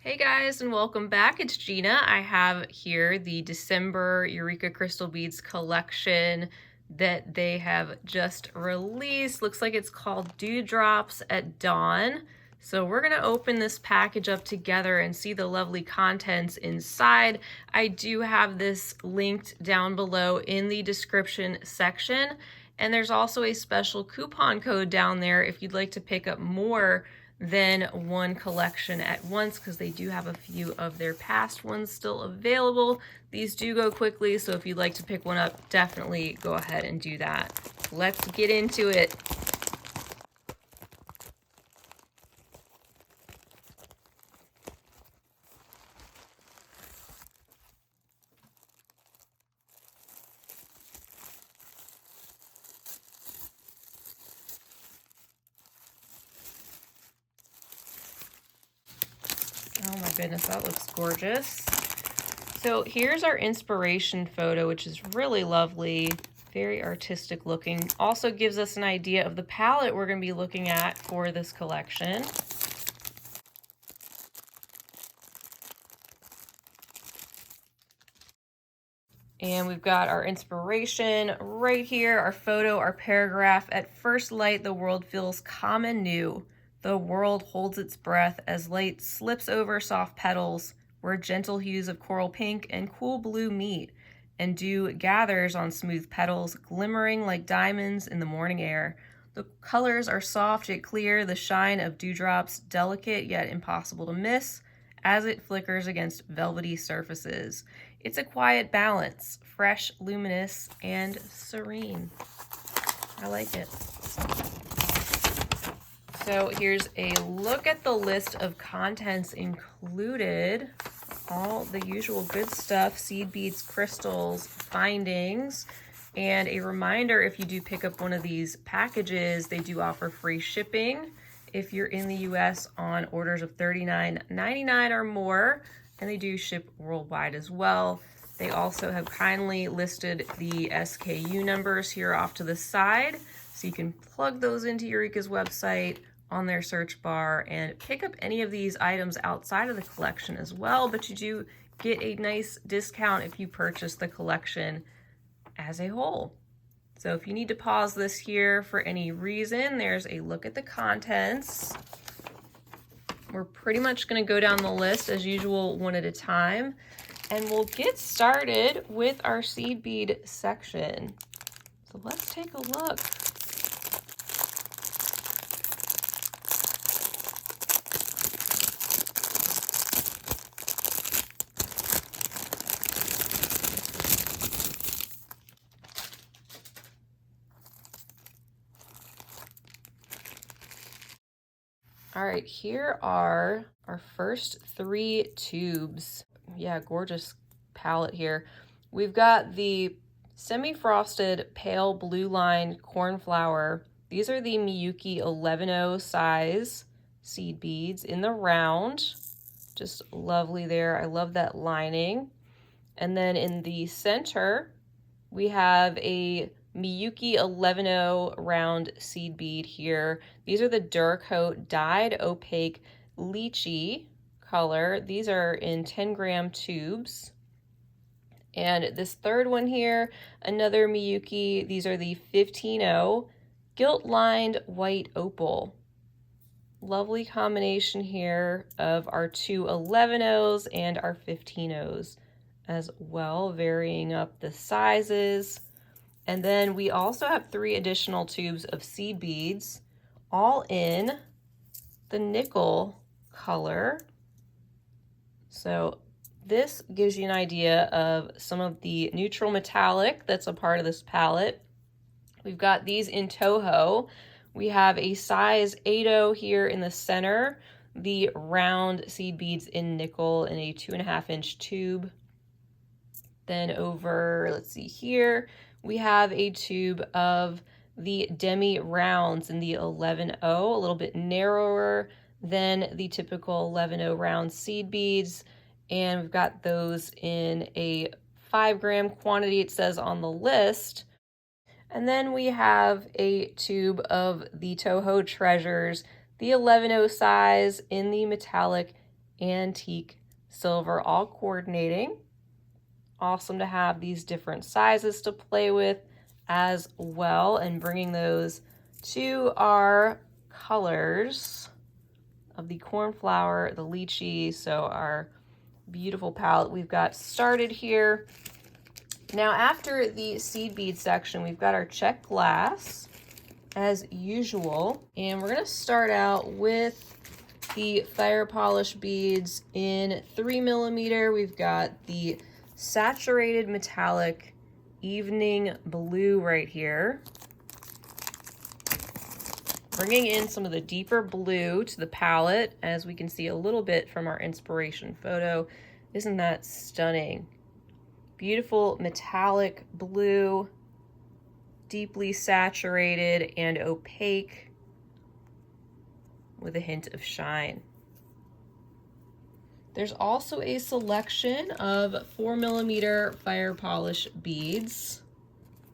Hey guys, and welcome back. It's Gina. I have here the December Eureka Crystal Beads collection that they have just released. Looks like it's called Dewdrops at Dawn. So we're going to open this package up together and see the lovely contents inside. I do have this linked down below in the description section. And there's also a special coupon code down there if you'd like to pick up more than one collection at once, because they do have a few of their past ones still available. These do go quickly, so if you'd like to pick one up, definitely go ahead and do that. Let's get into it. Oh my goodness, that looks gorgeous. So here's our inspiration photo, which is really lovely, very artistic looking. Also gives us an idea of the palette we're going to be looking at for this collection. And we've got our inspiration right here, our photo, our paragraph. At first light, the world feels calm and new. The world holds its breath as light slips over soft petals where gentle hues of coral pink and cool blue meet, and dew gathers on smooth petals, glimmering like diamonds in the morning air. The colors are soft yet clear, the shine of dewdrops delicate yet impossible to miss as it flickers against velvety surfaces. It's a quiet balance, fresh, luminous, and serene. I like it. So here's a look at the list of contents included. All the usual good stuff: seed beads, crystals, bindings, and a reminder, if you do pick up one of these packages, they do offer free shipping if you're in the US on orders of $39.99 or more, and they do ship worldwide as well. They also have kindly listed the SKU numbers here off to the side, so you can plug those into Eureka's website on their search bar and pick up any of these items outside of the collection as well, but you do get a nice discount if you purchase the collection as a whole. So if you need to pause this here for any reason, there's a look at the contents. We're pretty much going to go down the list as usual, one at a time, and we'll get started with our seed bead section. So let's take a look. All right, here are our first 3 tubes. Yeah, gorgeous palette here. We've got the semi-frosted pale blue line cornflower. These are the Miyuki 11.0 size seed beads in the round. Just lovely there. I love that lining. And then in the center, we have a Miyuki 11.0 round seed bead here. These are the Duracoat dyed opaque lychee color. These are in 10-gram tubes. And this third one here, another Miyuki. These are the 15.0 gilt lined white opal. Lovely combination here of our 2 11.0s and our 15.0s as well, varying up the sizes. And then we also have 3 additional tubes of seed beads, all in the nickel color. So this gives you an idea of some of the neutral metallic that's a part of this palette. We've got these in Toho. We have a size 8.0 here in the center, the round seed beads in nickel in a 2.5-inch tube. Then over, let's see here, we have a tube of the Demi Rounds in the 11.0, a little bit narrower than the typical 11.0 round seed beads. And we've got those in a 5-gram quantity, it says on the list. And then we have a tube of the Toho Treasures, the 11.0 size in the metallic antique silver, all coordinating. Awesome to have these different sizes to play with as well, and bringing those to our colors of the cornflower, the lychee, so our beautiful palette we've got started here. Now after the seed bead section, we've got our Czech glass as usual, and we're going to start out with the fire polish beads in 3mm. We've got the saturated metallic evening blue right here. Bringing in some of the deeper blue to the palette, as we can see a little bit from our inspiration photo. Isn't that stunning? Beautiful metallic blue, deeply saturated and opaque with a hint of shine. There's also a selection of 4mm fire polish beads.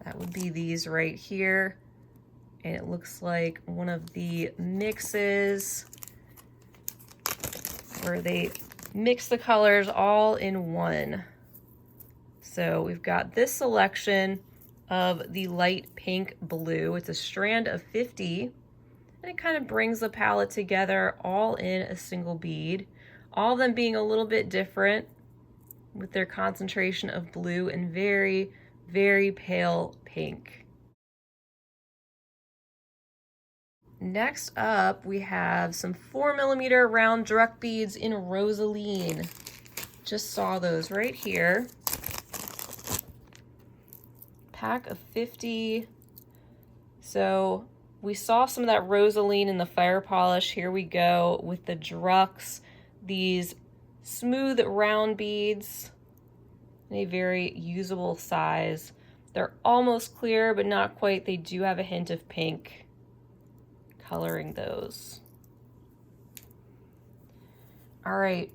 That would be these right here. And it looks like one of the mixes where they mix the colors all in one. So we've got this selection of the light pink blue. It's a strand of 50, and it kind of brings the palette together all in a single bead. All of them being a little bit different with their concentration of blue and very, very pale pink. Next up, we have some 4mm round direct beads in rosaline. Just saw those right here. Pack of 50. So we saw some of that rosaline in the fire polish. Here we go with the Drux. These smooth round beads in a very usable size. They're almost clear, but not quite. They do have a hint of pink coloring those. All right,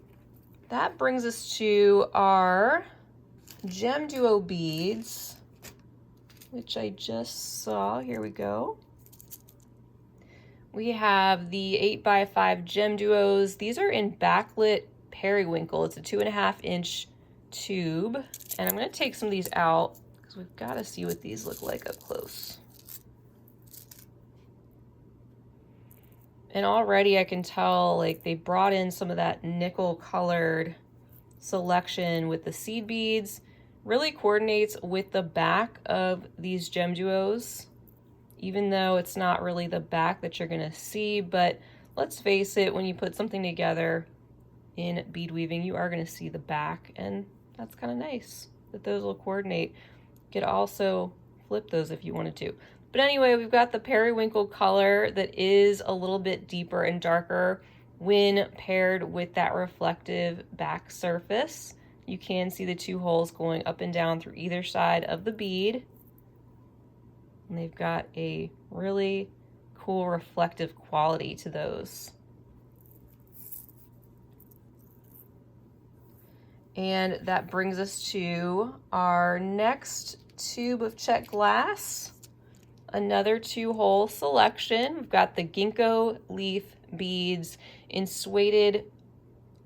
that brings us to our Gem Duo beads, which I just saw. Here we go. We have the 8x5 Gem Duos. These are in backlit periwinkle. It's a 2.5-inch tube. And I'm going to take some of these out because we've got to see what these look like up close. And already I can tell like they brought in some of that nickel colored selection with the seed beads. Really coordinates with the back of these Gem Duos, even though it's not really the back that you're gonna see. But let's face it, when you put something together in bead weaving, you are gonna see the back, and that's kind of nice that those will coordinate. You could also flip those if you wanted to. But anyway, we've got the periwinkle color that is a little bit deeper and darker when paired with that reflective back surface. You can see the two holes going up and down through either side of the bead. And they've got a really cool reflective quality to those. And that brings us to our next tube of Czech glass. Another 2-hole selection. We've got the ginkgo leaf beads in suede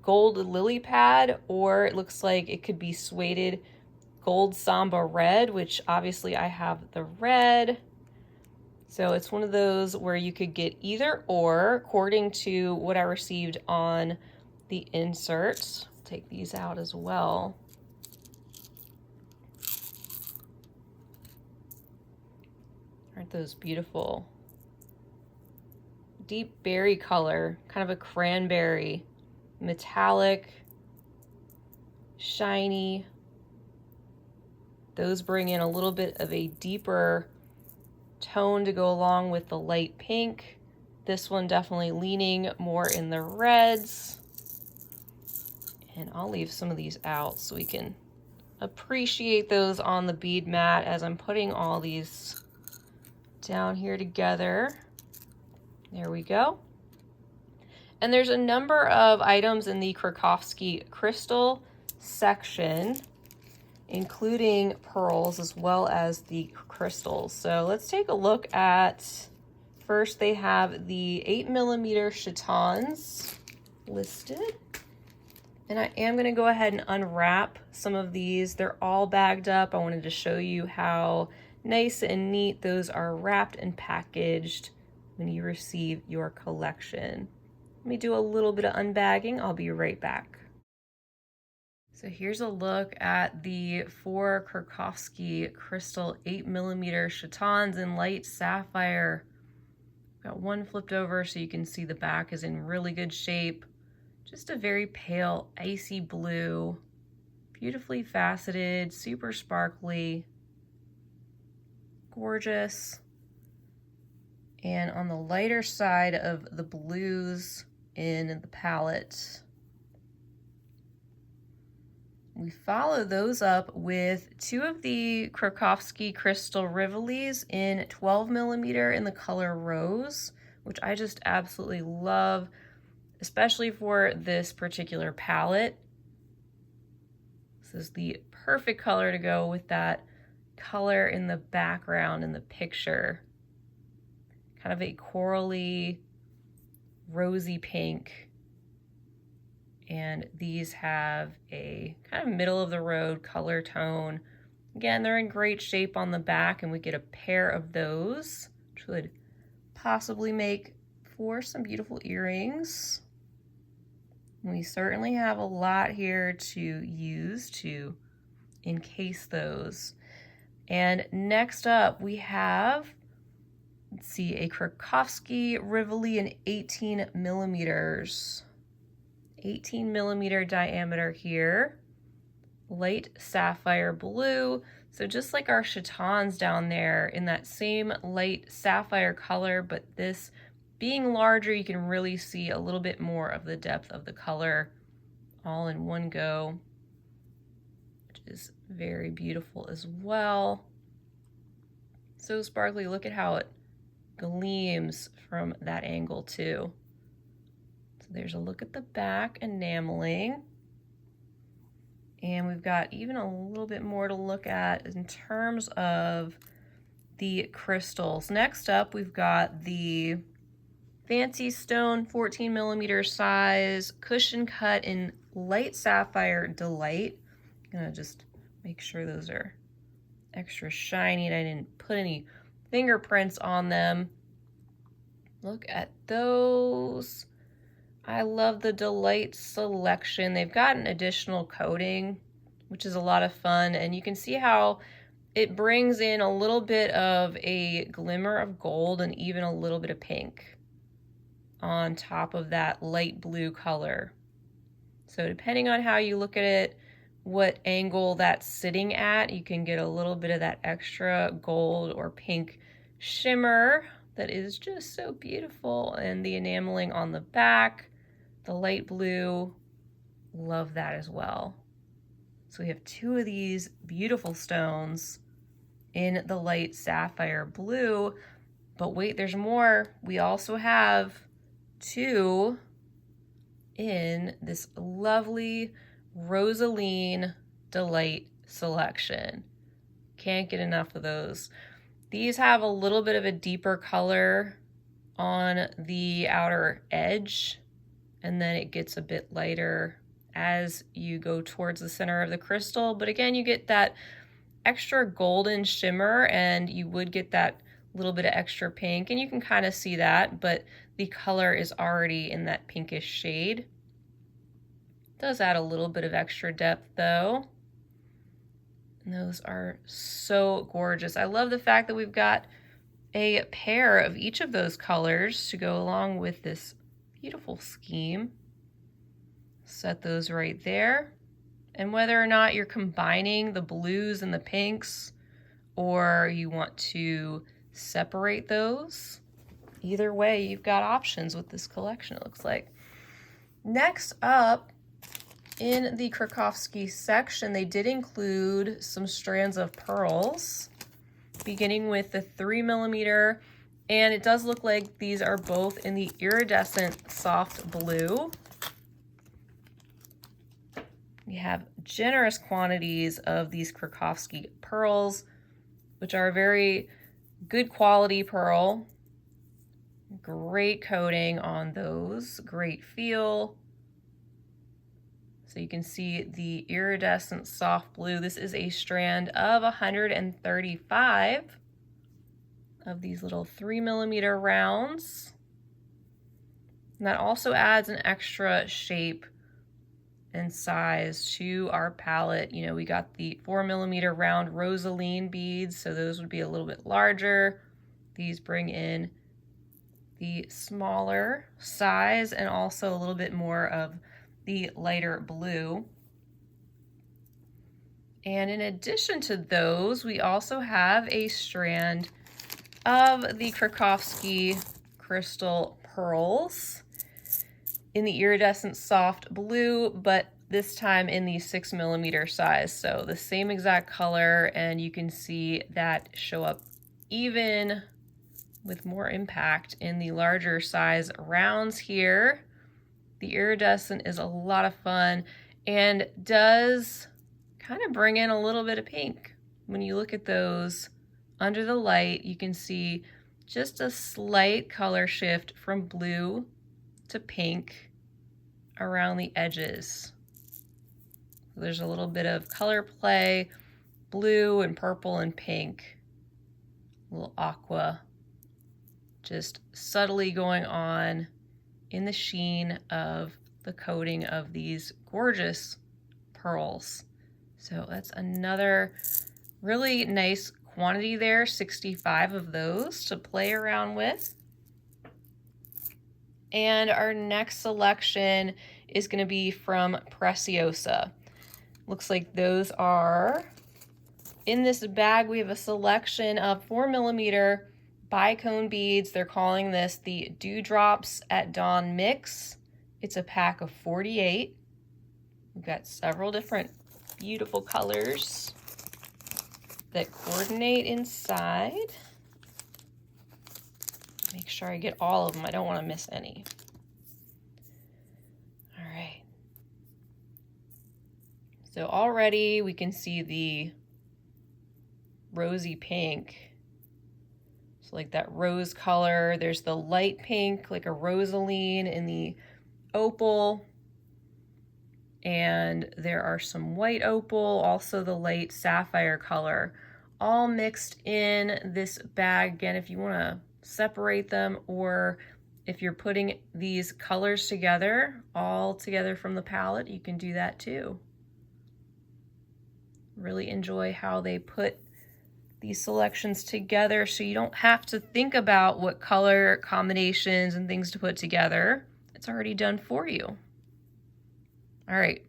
gold lily pad, or it looks like it could be suede gold samba red, which obviously I have the red. So it's one of those where you could get either or according to what I received on the inserts. Take these out as well. Aren't those beautiful? Deep berry color, kind of a cranberry, metallic, shiny. Those bring in a little bit of a deeper tone to go along with the light pink. This one definitely leaning more in the reds. And I'll leave some of these out so we can appreciate those on the bead mat as I'm putting all these down here together. There we go. And there's a number of items in the Krakowski crystal section, including pearls as well as the crystals. So let's take a look at, first they have the 8mm chatons listed. And I am gonna go ahead and unwrap some of these. They're all bagged up. I wanted to show you how nice and neat those are wrapped and packaged when you receive your collection. Let me do a little bit of unbagging. I'll be right back. So here's a look at the 4 Krakowski crystal 8mm chatons in light sapphire. Got one flipped over so you can see the back is in really good shape. Just a very pale, icy blue, beautifully faceted, super sparkly, gorgeous. And on the lighter side of the blues in the palette, we follow those up with 2 of the Krakowski crystal rivolis in 12mm in the color rose, which I just absolutely love, especially for this particular palette. This is the perfect color to go with that color in the background in the picture. Kind of a corally, rosy pink. And these have a kind of middle of the road color tone. Again, they're in great shape on the back, and we get a pair of those, which would possibly make for some beautiful earrings. We certainly have a lot here to use to encase those. And next up we have, let's see, a Krakowski Rivoli in 18mm. 18mm diameter here. Light sapphire blue. So just like our chatons down there in that same light sapphire color, but this being larger, you can really see a little bit more of the depth of the color all in one go, which is very beautiful as well. So sparkly, look at how it gleams from that angle too. So there's a look at the back enameling. And we've got even a little bit more to look at in terms of the crystals. Next up, we've got the Fancy Stone 14mm size cushion cut in light sapphire delight. I'm gonna just make sure those are extra shiny and I didn't put any fingerprints on them. Look at those. I love the Delight selection. They've got an additional coating, which is a lot of fun, and you can see how it brings in a little bit of a glimmer of gold and even a little bit of pink on top of that light blue color. So depending on how you look at it, what angle that's sitting at, you can get a little bit of that extra gold or pink shimmer that is just so beautiful. And the enameling on the back, the light blue, love that as well. So we have 2 of these beautiful stones in the light sapphire blue, but wait, there's more. We also have 2 in this lovely Rosaline Delight selection. Can't get enough of those. These have a little bit of a deeper color on the outer edge, and then it gets a bit lighter as you go towards the center of the crystal. But again, you get that extra golden shimmer, and you would get that little bit of extra pink, and you can kind of see that, but the color is already in that pinkish shade. Does add a little bit of extra depth though. And those are so gorgeous. I love the fact that we've got a pair of each of those colors to go along with this beautiful scheme. Set those right there. And whether or not you're combining the blues and the pinks, or you want to separate those, either way, you've got options with this collection, it looks like. Next up, in the Krakowski section, they did include some strands of pearls, beginning with the 3mm, and it does look like these are both in the iridescent soft blue. We have generous quantities of these Krakowski pearls, which are a very good quality pearl. Great coating on those, great feel. So you can see the iridescent soft blue. This is a strand of 135 of these little 3mm rounds. And that also adds an extra shape and size to our palette. You know, we got the 4mm round rosaline beads, so those would be a little bit larger. These bring in the smaller size and also a little bit more of the lighter blue. And in addition to those, we also have a strand of the Krakowski crystal pearls in the iridescent soft blue, but this time in the 6mm size. So the same exact color, and you can see that show up even with more impact in the larger size rounds here. The iridescent is a lot of fun and does kind of bring in a little bit of pink. When you look at those under the light, you can see just a slight color shift from blue to pink around the edges. There's a little bit of color play, blue and purple and pink, a little aqua, just subtly going on in the sheen of the coating of these gorgeous pearls. So that's another really nice quantity there, 65 of those to play around with. And our next selection is going to be from Preciosa. Looks like those are, in this bag, we have a selection of 4mm bicone beads. They're calling this the Dewdrops at Dawn Mix. It's a pack of 48. We've got several different beautiful colors that coordinate inside. Make sure I get all of them. I don't want to miss any. All right. So already we can see the rosy pink. So like that rose color. There's the light pink, like a rosaline in the opal. And there are some white opal, also the light sapphire color, all mixed in this bag. Again, if you want to separate them, or if you're putting these colors together, all together from the palette, you can do that too. Really enjoy how they put these selections together so you don't have to think about what color combinations and things to put together. It's already done for you. All right.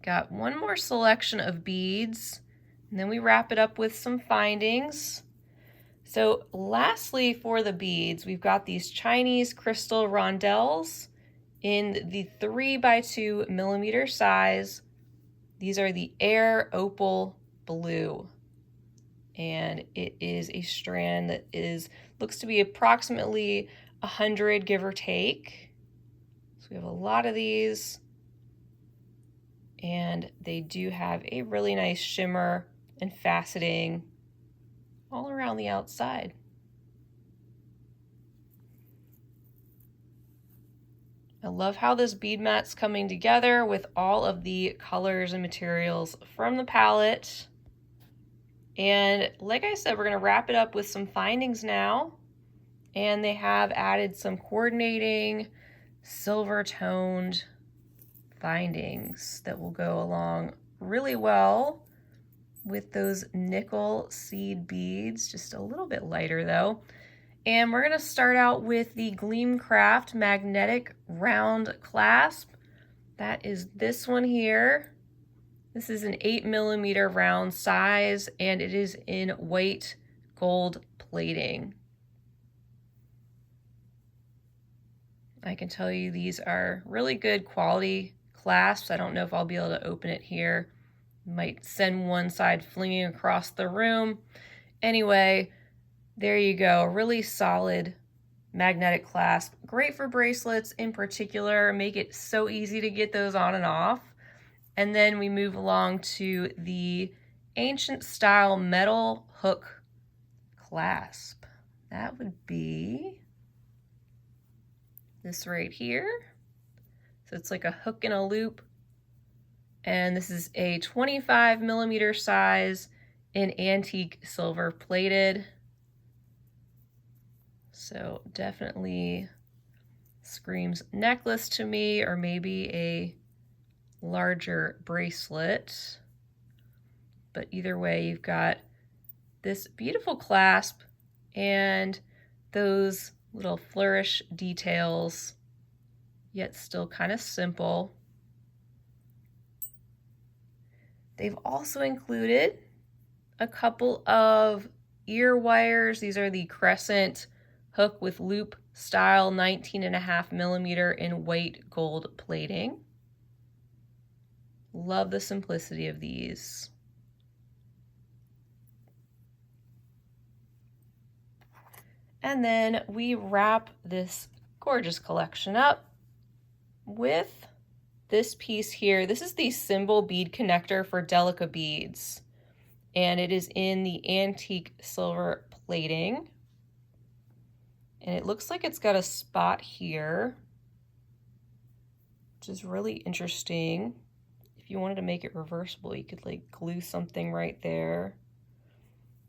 Got one more selection of beads, and then we wrap it up with some findings. So lastly, for the beads, we've got these Chinese crystal rondelles in the 3x2mm size. These are the Air Opal Blue, and it is a strand that looks to be approximately 100, give or take. So we have a lot of these, and they do have a really nice shimmer and faceting all around the outside. I love how this bead mat's coming together with all of the colors and materials from the palette. And like I said, we're going to wrap it up with some findings now. And they have added some coordinating silver toned findings that will go along really well with those nickel seed beads, just a little bit lighter though. And we're going to start out with the Gleamcraft magnetic round clasp. That is this one here. This is an 8mm round size, and it is in white gold plating. I can tell you these are really good quality clasps. I don't know if I'll be able to open it here. Might send one side flinging across the room. Anyway, there you go. Really solid magnetic clasp. Great for bracelets in particular. Make it so easy to get those on and off. And then we move along to the ancient style metal hook clasp. That would be this right here. So it's like a hook and a loop. And this is a 25mm size in antique silver plated. So definitely screams necklace to me, or maybe a larger bracelet. But either way, you've got this beautiful clasp and those little flourish details, yet still kind of simple. They've also included a couple of ear wires. These are the crescent hook with loop style 19.5mm in white gold plating. Love the simplicity of these. And then we wrap this gorgeous collection up with this piece here. This is the symbol bead connector for Delica beads, and it is in the antique silver plating. And it looks like it's got a spot here, which is really interesting. If you wanted to make it reversible, you could like glue something right there.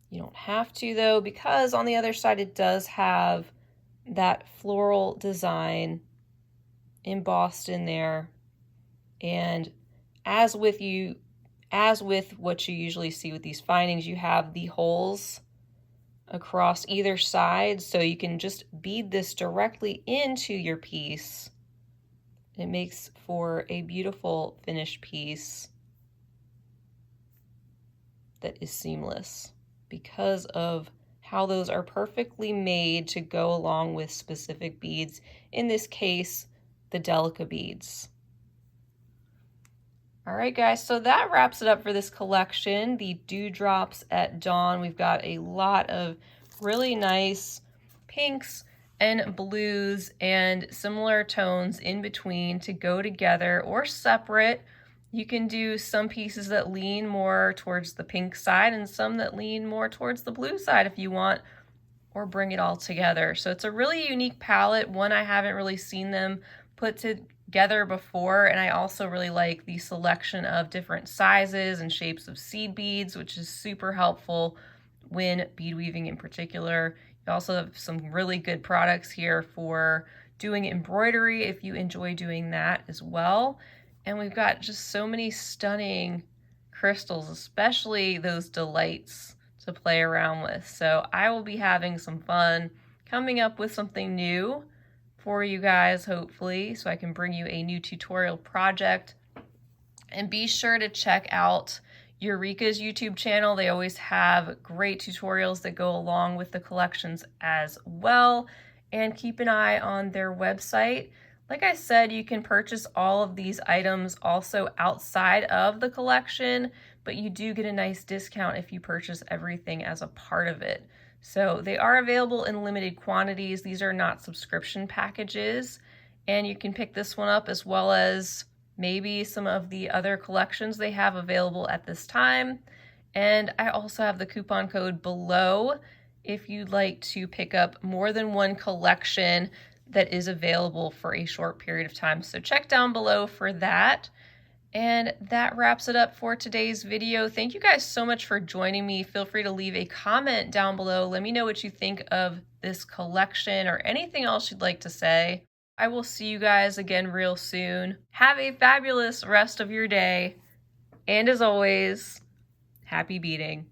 You don't have to though, because on the other side it does have that floral design embossed in there. And as with what you usually see with these findings, you have the holes across either side, so you can just bead this directly into your piece. It makes for a beautiful finished piece that is seamless because of how those are perfectly made to go along with specific beads. In this case, the Delica beads. All right, guys, so that wraps it up for this collection, the Dewdrops at Dawn. We've got a lot of really nice pinks and blues and similar tones in between to go together or separate. You can do some pieces that lean more towards the pink side and some that lean more towards the blue side if you want, or bring it all together. So it's a really unique palette, one I haven't really seen them put together before, and I also really like the selection of different sizes and shapes of seed beads, which is super helpful when bead weaving in particular. You also have some really good products here for doing embroidery if you enjoy doing that as well. And we've got just so many stunning crystals, especially those delights to play around with. So I will be having some fun coming up with something new for you guys, hopefully, so I can bring you a new tutorial project. And be sure to check out Eureka's YouTube channel. They always have great tutorials that go along with the collections as well. And keep an eye on their website. Like I said, you can purchase all of these items also outside of the collection, but you do get a nice discount if you purchase everything as a part of it. So they are available in limited quantities. These are not subscription packages, and you can pick this one up as well as maybe some of the other collections they have available at this time. And I also have the coupon code below if you'd like to pick up more than one collection that is available for a short period of time. So check down below for that. And that wraps it up for today's video. Thank you guys so much for joining me. Feel free to leave a comment down below. Let me know what you think of this collection or anything else you'd like to say. I will see you guys again real soon. Have a fabulous rest of your day. And as always, happy beading.